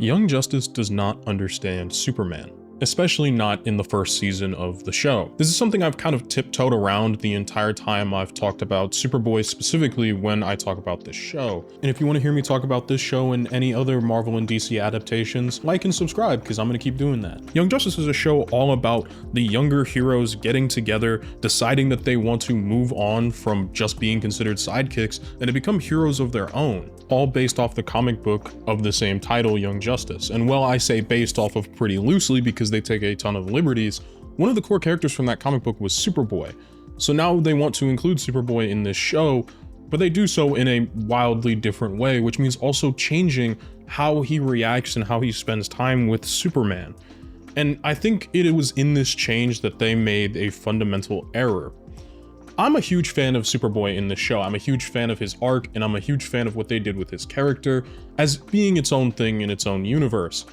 Young Justice does not understand Superman, especially not in the first season of the show. This is something I've kind of tiptoed around the entire time I've talked about Superboy, specifically when I talk about this show. And if you want to hear me talk about this show and any other Marvel and DC adaptations, like and subscribe, because I'm going to keep doing that. Young Justice is a show all about the younger heroes getting together, deciding that they want to move on from just being considered sidekicks and to become heroes of their own, all based off the comic book of the same title, Young Justice. And well, I say based off of pretty loosely because they take a ton of liberties. One of the core characters from that comic book was Superboy. So now they want to include Superboy in this show, but they do so in a wildly different way, which means also changing how he reacts and how he spends time with Superman. And I think it was in this change that they made a fundamental error. I'm a huge fan of Superboy in this show. I'm a huge fan of his arc, and I'm a huge fan of what they did with his character as being its own thing in its own universe.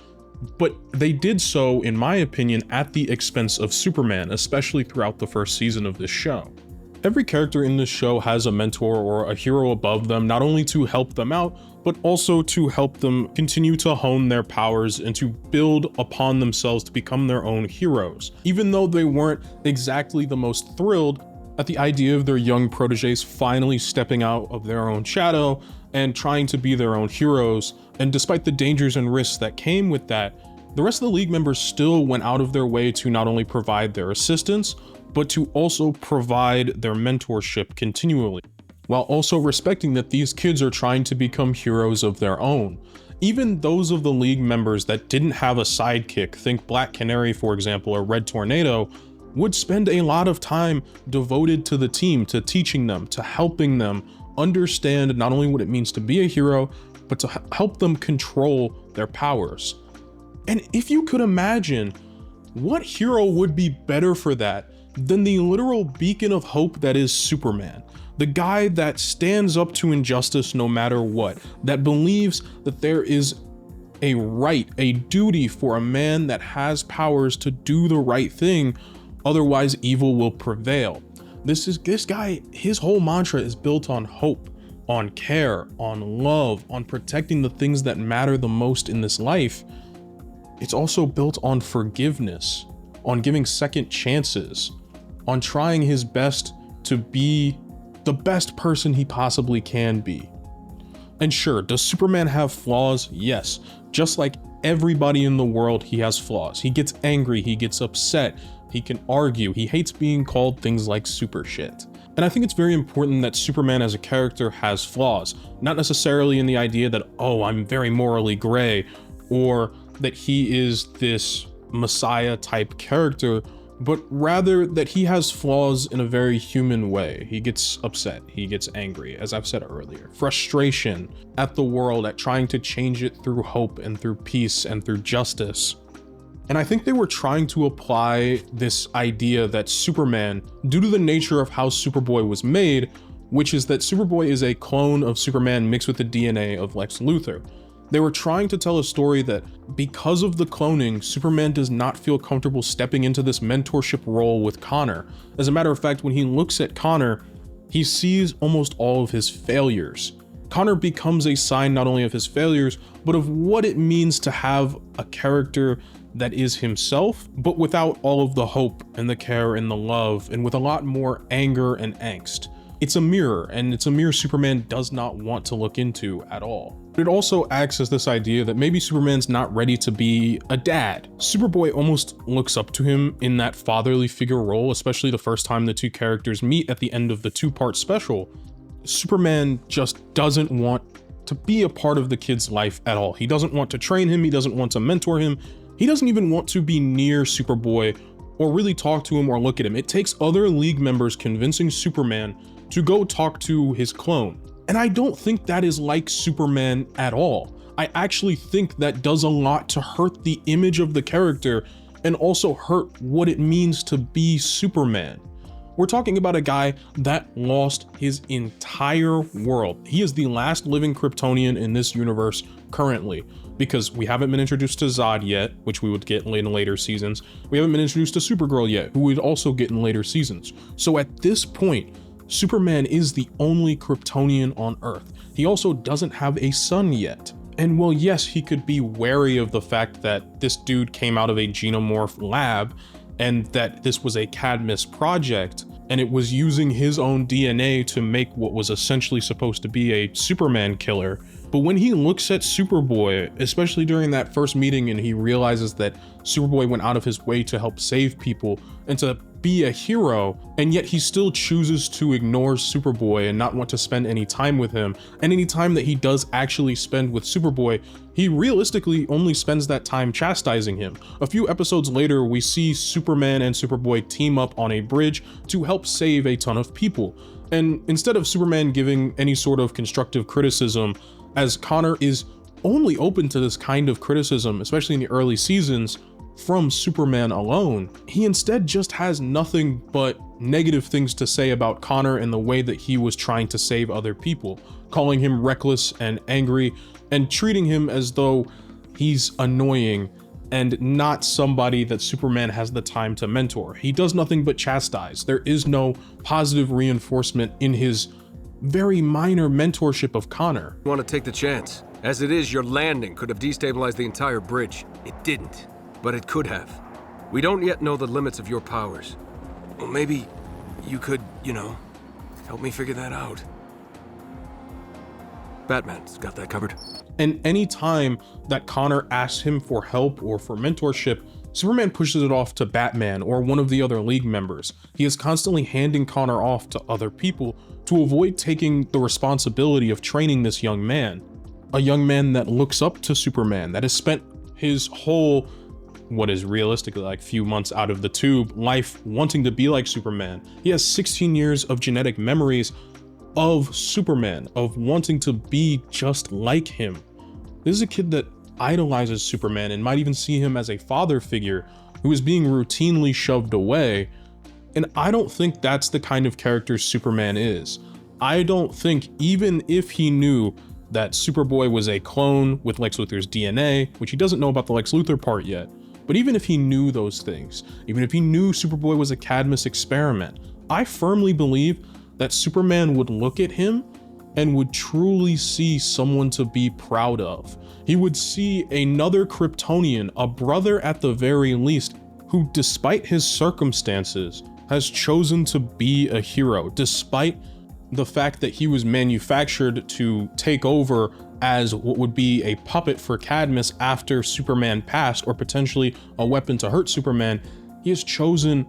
But they did so, in my opinion, at the expense of Superman, especially throughout the first season of this show. Every character in this show has a mentor or a hero above them, not only to help them out, but also to help them continue to hone their powers and to build upon themselves to become their own heroes. Even though they weren't exactly the most thrilled at the idea of their young proteges finally stepping out of their own shadow and trying to be their own heroes, and despite the dangers and risks that came with that, the rest of the League members still went out of their way to not only provide their assistance, but to also provide their mentorship continually, while also respecting that these kids are trying to become heroes of their own. Even those of the League members that didn't have a sidekick, think Black Canary for example, or Red Tornado, would spend a lot of time devoted to the team, to teaching them, to helping them understand not only what it means to be a hero, but to help them control their powers. And if you could imagine, what hero would be better for that than the literal beacon of hope that is Superman? The guy that stands up to injustice no matter what, that believes that there is a right, a duty for a man that has powers to do the right thing, otherwise evil will prevail. This guy, his whole mantra is built on hope, on care, on love, on protecting the things that matter the most in this life. It's also built on forgiveness, on giving second chances, on trying his best to be the best person he possibly can be. And sure, does Superman have flaws? Yes. Just like everybody in the world, he has flaws. He gets angry, he gets upset, he can argue, he hates being called things like super shit. And I think it's very important that Superman as a character has flaws, not necessarily in the idea that, oh, I'm very morally gray, or that he is this messiah type character, but rather that he has flaws in a very human way. He gets upset, he gets angry, as I've said earlier. Frustration at the world, at trying to change it through hope and through peace and through justice. And I think they were trying to apply this idea that Superman, due to the nature of how Superboy was made, which is that Superboy is a clone of Superman mixed with the DNA of Lex Luther. They were trying to tell a story that because of the cloning, Superman does not feel comfortable stepping into this mentorship role with Connor. As a matter of fact, when he looks at Connor, he sees almost all of his failures. Connor becomes a sign not only of his failures, but of what it means to have a character that is himself, but without all of the hope and the care and the love, and with a lot more anger and angst. It's a mirror, and it's a mirror Superman does not want to look into at all. But it also acts as this idea that maybe Superman's not ready to be a dad. Superboy almost looks up to him in that fatherly figure role, especially the first time the two characters meet at the end of the two-part special. Superman just doesn't want to be a part of the kid's life at all. He doesn't want to train him, he doesn't want to mentor him, he doesn't even want to be near Superboy or really talk to him or look at him. It takes other League members convincing Superman to go talk to his clone. And I don't think that is like Superman at all. I actually think that does a lot to hurt the image of the character and also hurt what it means to be Superman. We're talking about a guy that lost his entire world. He is the last living Kryptonian in this universe currently, because we haven't been introduced to Zod yet, which we would get in later seasons. We haven't been introduced to Supergirl yet, who we'd also get in later seasons. So at this point, Superman is the only Kryptonian on Earth. He also doesn't have a son yet. And well, yes, he could be wary of the fact that this dude came out of a xenomorph lab and that this was a Cadmus project, and it was using his own DNA to make what was essentially supposed to be a Superman killer. But when he looks at Superboy, especially during that first meeting, and he realizes that Superboy went out of his way to help save people and to be a hero, and yet he still chooses to ignore Superboy and not want to spend any time with him. And any time that he does actually spend with Superboy, he realistically only spends that time chastising him. A few episodes later, we see Superman and Superboy team up on a bridge to help save a ton of people. And instead of Superman giving any sort of constructive criticism, as Connor is only open to this kind of criticism, especially in the early seasons, from Superman alone, he instead just has nothing but negative things to say about Connor and the way that he was trying to save other people, calling him reckless and angry and treating him as though he's annoying and not somebody that Superman has the time to mentor. He does nothing but chastise. There is no positive reinforcement in his very minor mentorship of Connor. You want to take the chance. As it is, your landing could have destabilized the entire bridge. It didn't, but it could have. We don't yet know the limits of your powers. Well, maybe you could, help me figure that out. Batman's got that covered. And any time that Connor asks him for help or for mentorship, Superman pushes it off to Batman or one of the other League members. He is constantly handing Connor off to other people to avoid taking the responsibility of training this young man. A young man that looks up to Superman, that has spent his whole, what is realistically like few months out of the tube, life wanting to be like Superman. He has 16 years of genetic memories of Superman, of wanting to be just like him. This is a kid that idolizes Superman and might even see him as a father figure who is being routinely shoved away. And I don't think that's the kind of character Superman is. I don't think, even if he knew that Superboy was a clone with Lex Luthor's DNA, which he doesn't know about the Lex Luthor part yet, but even if he knew those things, even if he knew Superboy was a Cadmus experiment, I firmly believe that Superman would look at him and would truly see someone to be proud of. He would see another Kryptonian, a brother at the very least, who despite his circumstances has chosen to be a hero, despite the fact that he was manufactured to take over as what would be a puppet for Cadmus after Superman passed, or potentially a weapon to hurt Superman. He has chosen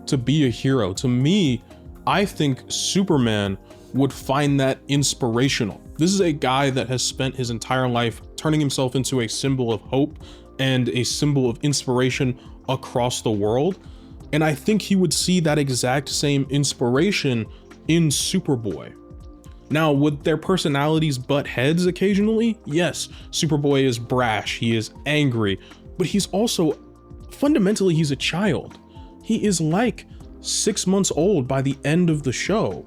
to be a hero. To me, I think Superman would find that inspirational. This is a guy that has spent his entire life turning himself into a symbol of hope and a symbol of inspiration across the world. And I think he would see that exact same inspiration in Superboy. Now, would their personalities butt heads occasionally? Yes, Superboy is brash, he is angry, but he's also, fundamentally, he's a child. He is like 6 months old by the end of the show.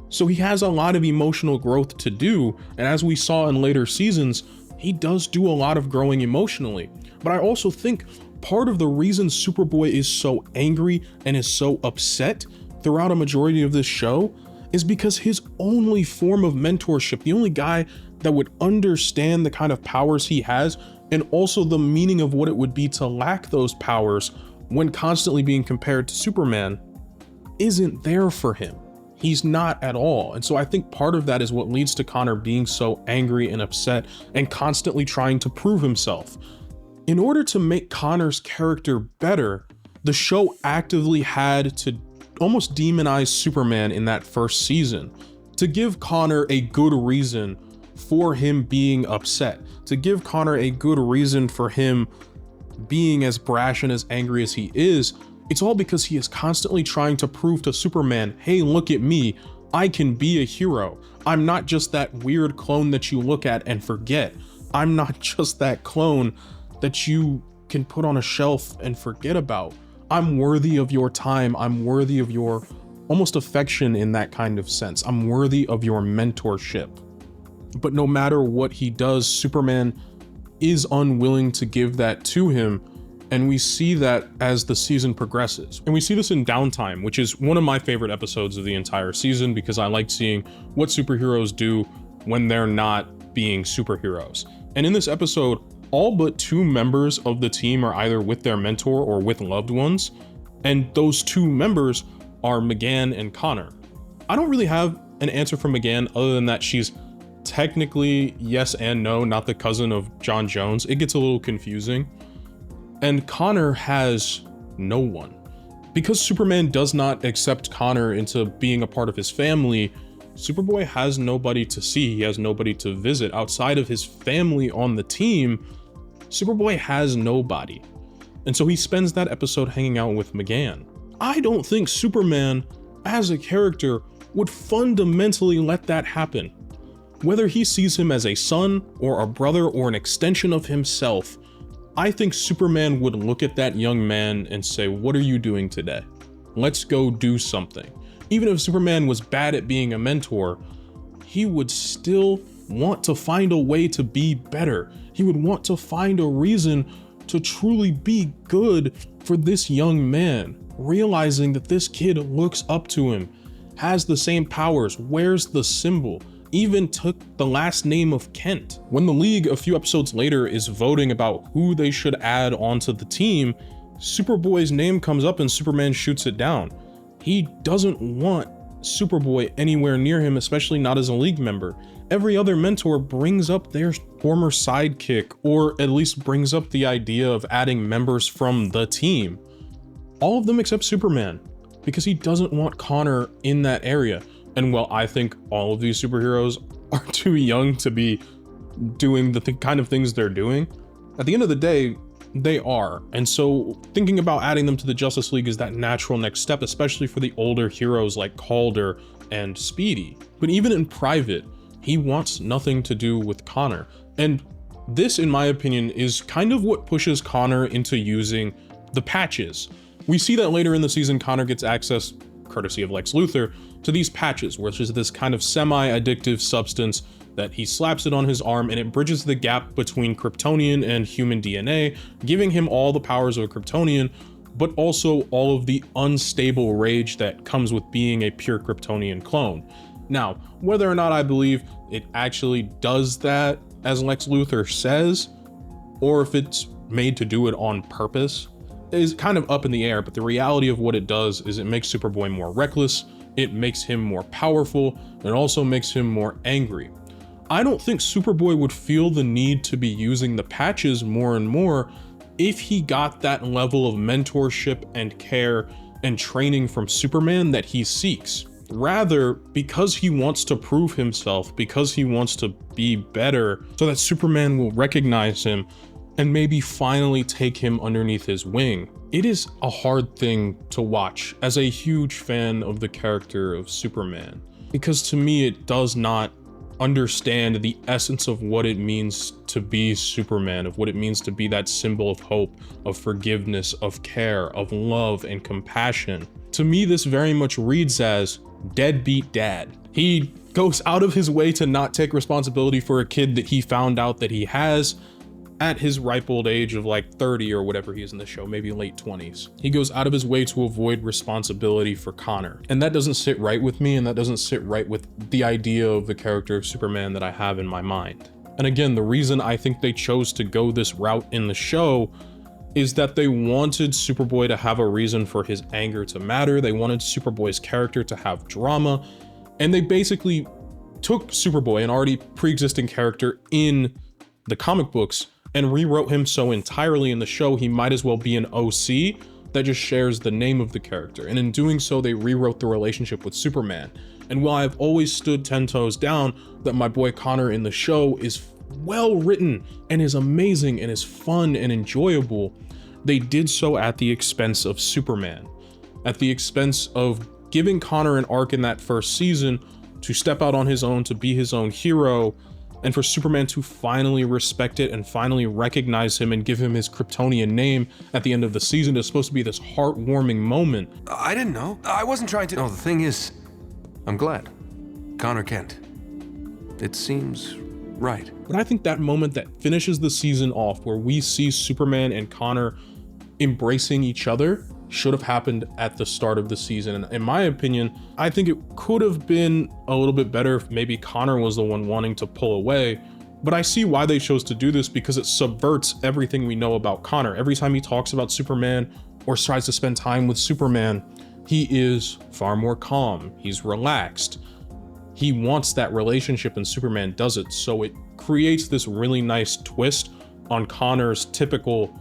So he has a lot of emotional growth to do, and as we saw in later seasons, he does do a lot of growing emotionally. But I also think part of the reason Superboy is so angry and is so upset throughout a majority of this show is because his only form of mentorship, the only guy that would understand the kind of powers he has and also the meaning of what it would be to lack those powers when constantly being compared to Superman, isn't there for him. He's not at all. And so I think part of that is what leads to Connor being so angry and upset and constantly trying to prove himself. In order to make Connor's character better, the show actively had to almost demonize Superman in that first season, to give Connor a good reason for him being upset, to give Connor a good reason for him being as brash and as angry as he is. It's all because he is constantly trying to prove to Superman, hey, look at me, I can be a hero. I'm not just that weird clone that you look at and forget. I'm not just that clone that you can put on a shelf and forget about. I'm worthy of your time. I'm worthy of your almost affection in that kind of sense. I'm worthy of your mentorship. But no matter what he does, Superman is unwilling to give that to him. And we see that as the season progresses. And we see this in Downtime, which is one of my favorite episodes of the entire season because I like seeing what superheroes do when they're not being superheroes. And in this episode, all but 2 members of the team are either with their mentor or with loved ones, and those 2 members are McGann and Connor. I don't really have an answer for McGann other than that she's technically yes and no, not the cousin of John Jones. It gets a little confusing. And Connor has no one. Because Superman does not accept Connor into being a part of his family, Superboy has nobody to see, he has nobody to visit. Outside of his family on the team, Superboy has nobody. And so he spends that episode hanging out with McGann. I don't think Superman, as a character, would fundamentally let that happen. Whether he sees him as a son, or a brother, or an extension of himself, I think Superman would look at that young man and say, "What are you doing today? Let's go do something." Even if Superman was bad at being a mentor, he would still want to find a way to be better. He would want to find a reason to truly be good for this young man, realizing that this kid looks up to him, has the same powers, wears the symbol, even took the last name of Kent. When the League, a few episodes later, is voting about who they should add onto the team, Superboy's name comes up and Superman shoots it down. He doesn't want Superboy anywhere near him, especially not as a League member. Every other mentor brings up their former sidekick, or at least brings up the idea of adding members from the team. All of them except Superman, because he doesn't want Connor in that area. And while I think all of these superheroes are too young to be doing the kind of things they're doing, at the end of the day, they are. And so thinking about adding them to the Justice League is that natural next step, especially for the older heroes like Calder and Speedy. But even in private, he wants nothing to do with Connor. And this, in my opinion, is kind of what pushes Connor into using the patches. We see that later in the season, Connor gets access, courtesy of Lex Luther, to these patches, which is this kind of semi-addictive substance that he slaps it on his arm, and it bridges the gap between Kryptonian and human DNA, giving him all the powers of a Kryptonian, but also all of the unstable rage that comes with being a pure Kryptonian clone. Now, whether or not I believe it actually does that, as Lex Luthor says, or if it's made to do it on purpose, is kind of up in the air, but the reality of what it does is it makes Superboy more reckless, it makes him more powerful, and it also makes him more angry. I don't think Superboy would feel the need to be using the patches more and more if he got that level of mentorship and care and training from Superman that he seeks. Rather, because he wants to prove himself, because he wants to be better, so that Superman will recognize him and maybe finally take him underneath his wing. It is a hard thing to watch as a huge fan of the character of Superman, because to me it does not understand the essence of what it means to be Superman, of what it means to be that symbol of hope, of forgiveness, of care, of love and compassion. To me, this very much reads as deadbeat dad. He goes out of his way to not take responsibility for a kid that he found out that he has at his ripe old age of like 30 or whatever he is in the show, maybe late 20s. He goes out of his way to avoid responsibility for Connor. And that doesn't sit right with me, and that doesn't sit right with the idea of the character of Superman that I have in my mind. And again, the reason I think they chose to go this route in the show is that they wanted Superboy to have a reason for his anger to matter. They wanted Superboy's character to have drama. And they basically took Superboy, an already pre-existing character in the comic books, and rewrote him so entirely in the show he might as well be an OC that just shares the name of the character. And in doing so, they rewrote the relationship with Superman. And while I've always stood 10 toes down that my boy Connor in the show is well written and is amazing and is fun and enjoyable, they did so at the expense of Superman, at the expense of giving Connor an arc in that first season to step out on his own, to be his own hero, and for Superman to finally respect it and finally recognize him and give him his Kryptonian name at the end of the season. Is supposed to be this heartwarming moment. I didn't know. I wasn't trying to. No, the thing is, I'm glad. Connor Kent. It seems right. But I think that moment that finishes the season off, where we see Superman and Connor embracing each other, should have happened at the start of the season. And in my opinion, I think it could have been a little bit better if maybe Connor was the one wanting to pull away, But I see why they chose to do this, because it subverts everything we know about Connor. Every time he talks about Superman or tries to spend time with Superman, he is far more calm. He's relaxed. He wants that relationship and Superman does it. So it creates this really nice twist on Connor's typical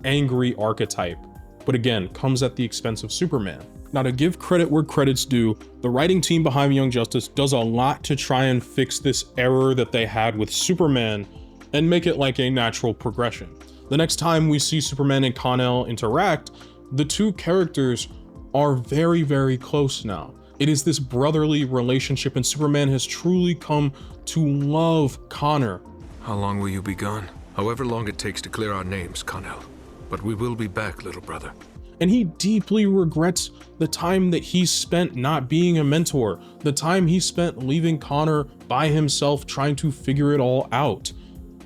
angry archetype, but again, comes at the expense of Superman. Now, to give credit where credit's due, the writing team behind Young Justice does a lot to try and fix this error that they had with Superman and make it like a natural progression. The next time we see Superman and Kal-El interact, the two characters are very, very close now. It is this brotherly relationship, and Superman has truly come to love Connor. How long will you be gone? However long it takes to clear our names, Kal-El. But we will be back, little brother. And he deeply regrets the time that he spent not being a mentor, the time he spent leaving Connor by himself trying to figure it all out.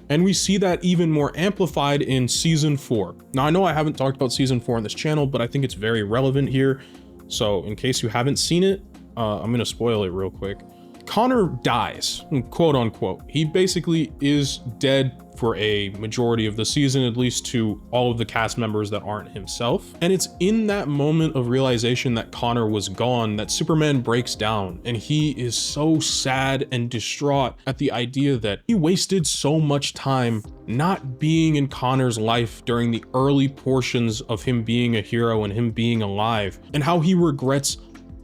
And we see that even more amplified in season 4. Now, I know I haven't talked about season 4 on this channel, but I think it's very relevant here. So in case you haven't seen it, I'm gonna spoil it real quick. Connor dies, quote unquote. He basically is dead for a majority of the season, at least to all of the cast members that aren't himself. And it's in that moment of realization that Connor was gone that Superman breaks down, and he is so sad and distraught at the idea that he wasted so much time not being in Connor's life during the early portions of him being a hero and him being alive, and how he regrets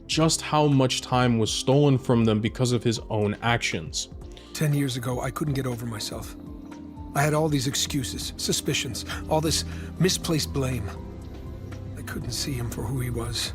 just how much time was stolen from them because of his own actions. 10 years ago, I couldn't get over myself. I had all these excuses, suspicions, all this misplaced blame. I couldn't see him for who he was.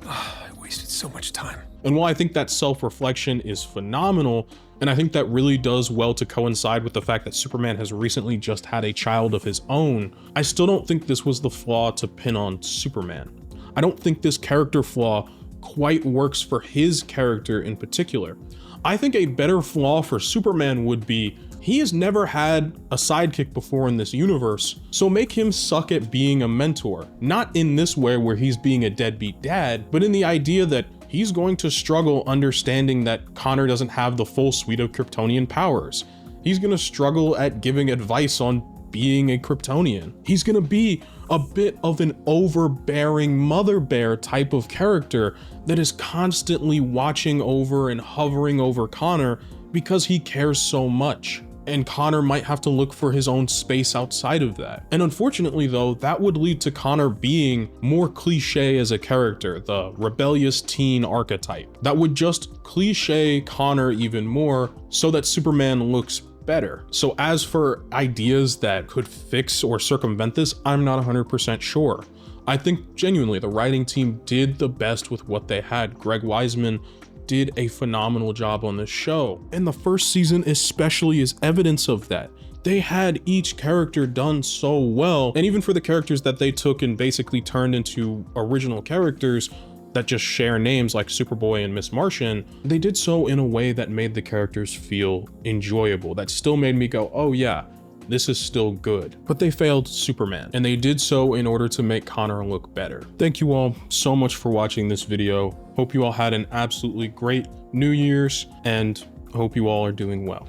I wasted so much time. And while I think that self-reflection is phenomenal, and I think that really does well to coincide with the fact that Superman has recently just had a child of his own, I still don't think this was the flaw to pin on Superman. I don't think this character flaw quite works for his character in particular. I think a better flaw for Superman would be he has never had a sidekick before in this universe, so make him suck at being a mentor. Not in this way where he's being a deadbeat dad, but in the idea that he's going to struggle understanding that Connor doesn't have the full suite of Kryptonian powers. He's gonna struggle at giving advice on being a Kryptonian. He's gonna be a bit of an overbearing mother bear type of character that is constantly watching over and hovering over Connor because he cares so much. And Connor might have to look for his own space outside of that. And unfortunately though, that would lead to Connor being more cliche as a character, the rebellious teen archetype. That would just cliche Connor even more so that Superman looks better. So as for ideas that could fix or circumvent this, I'm not 100% sure. I think genuinely the writing team did the best with what they had. Greg Weisman did a phenomenal job on this show, and the first season especially is evidence of that. They had each character done so well, and even for the characters that they took and basically turned into original characters that just share names like Superboy and Miss Martian, they did so in a way that made the characters feel enjoyable, that still made me go, oh yeah, this is still good. But they failed Superman, and they did so in order to make Connor look better. Thank you all so much for watching this video. Hope you all had an absolutely great New Year's, and hope you all are doing well.